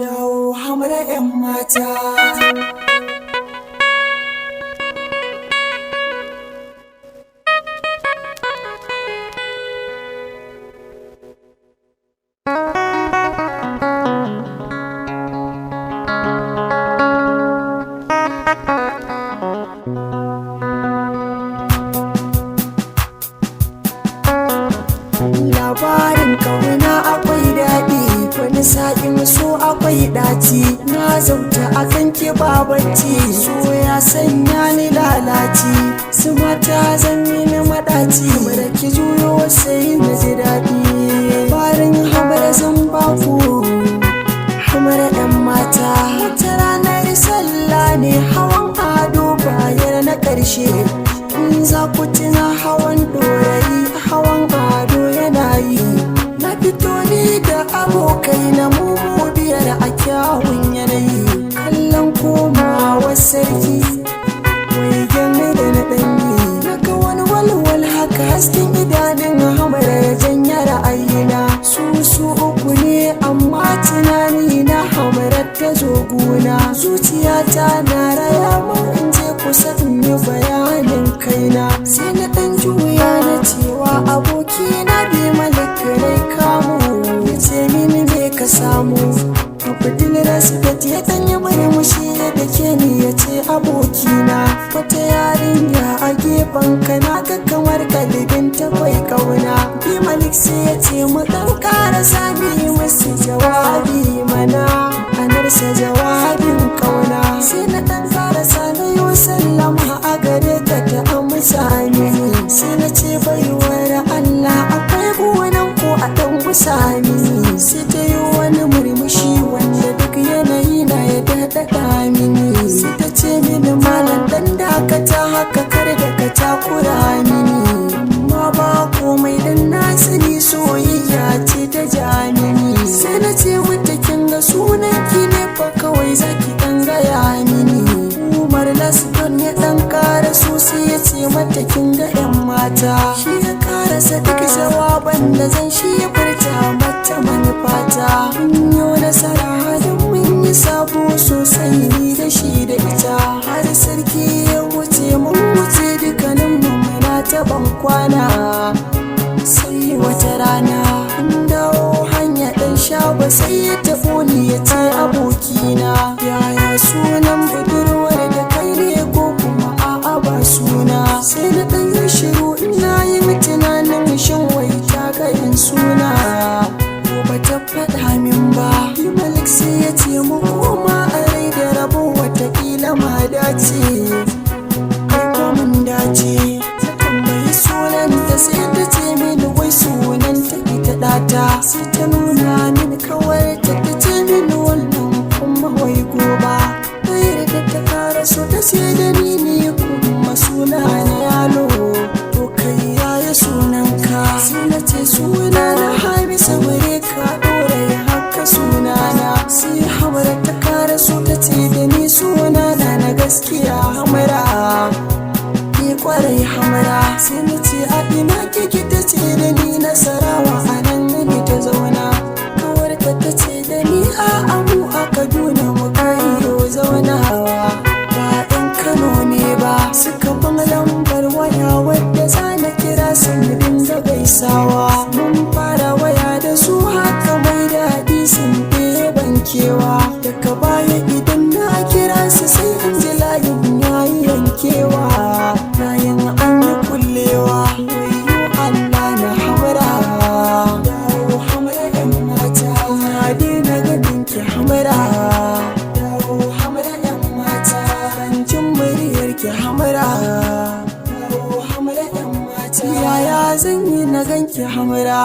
Yawo hamra 'yan mata. Labarin ƙauna akwai daɗi, wani sa'in so akwai ɗaci. Na zauta akan ki babanci, so ya sanya ni lalaci. Su mata zan yi na maɗaci, mara ki juyo sai na ji daɗi. Farin hamara zan baku, hamara 'yan mata. Wata ranar sallah ne hawan ado bayar na ƙarshe. In za ku tuna hawan ɗorayi, hawan ado yana yi. Na fito ni da abokai na mu biyar a kyawun yanayi. Kallon komawa sarki wai gami da na ɗanyi. Na ga wani walwal haka hasken idanun hamara ya janya ra'ayina. Su uku ne amma tunani na hamarar ta zo guna. Zuciyata na raya mun in je kusa in yi bayanin kaina. Sai na ɗan juya na cewa abokina bi malakirai kamu. Ya ce mini me ka samu, abdul rasifat ya ɗan yi murmushi da ke ni. Ya ce abokina wata yarinya a gefen ka, na ga kamar kalibin ta kwai kauna. Bi malik sai ya ce mu ɗan ƙara sami musu jawabi mana, anarsa jawabin kauna. Sai na ɗan ƙara sanayo sallama a gare ta ta amsa mini. Sai na ce baiwar Allah akwai gonan ko a ɗan gusa mini. Sai ta yi wani murmushi wanda duk yanayi na ya daɗaɗa mini. Sai ta ce mini malam ɗan dakata haka kar da ka takura mini. Amma ba komai dan na sani soyayya ce ta jamini. Sai na ce mata kin ga sunan ki ne fa kawai zaki ɗan gaya mini. Umar Lasdon ya ɗan ƙara sosai ya ce mata kin ga 'yan mata. Shi ya ƙarasa duk jawaban da zan shi ya furta mata manufata. Mun yi nasara don mun yi sabo sosai ni da shi da ita. Har sarki ya wuce mun wuce dukkaninmu muna ta ban kwana. Sai wata rana an dawo hanya ɗan shago sai ya taɓo ni ya ce abokina yaya sunan budurwar da kai ne ko kuma a'a ba suna. Sai na ɗan yi shiru ina yin tunanin shin wai ta ga yin suna ko ba ta faɗa min ba. Malik sai ya ce mu koma a rai da rabo watakila ma dace. Kai ko mun dace ta tambayi sunanta sai ta ce mini wai sunanta ita ɗata. Sai ta nuna mini kawai ta ce mini wannan kuma wai goba. Ɗaya da ta kara so ta ce da ni ne kuma suna na yalo. To kai yaya sunanka? Sai na ce suna na Hamisa wure ka ɗora ya haka sunana. Sai hamara ta kara so ta ce da ni suna na gaskiya hamara. Kwarai hamara. Sai na ce a ina kike ta ce da ni Nasarawa a nan ne ta zauna. Kawarta ta ce da ni a amu a Kaduna mu kayo zaunawa. Ba ɗan Kano ne ba suka ban lambar waya wadda za na kira su mu dinga gaisawa. Mun fara waya da su haka mai daɗi sun ban kewa. Daga baya idan na kira su sai in ji layin yayi yankewa. Bayan an yi kullewa wayo Allah na hamara. Yawo hamara 'yan mata, na daina ganin ki hamara. Yawo hamara 'yan mata, ban jin muryar ki hamara. Yawo hamara 'yan mata, yaya zan yi na ganki hamara.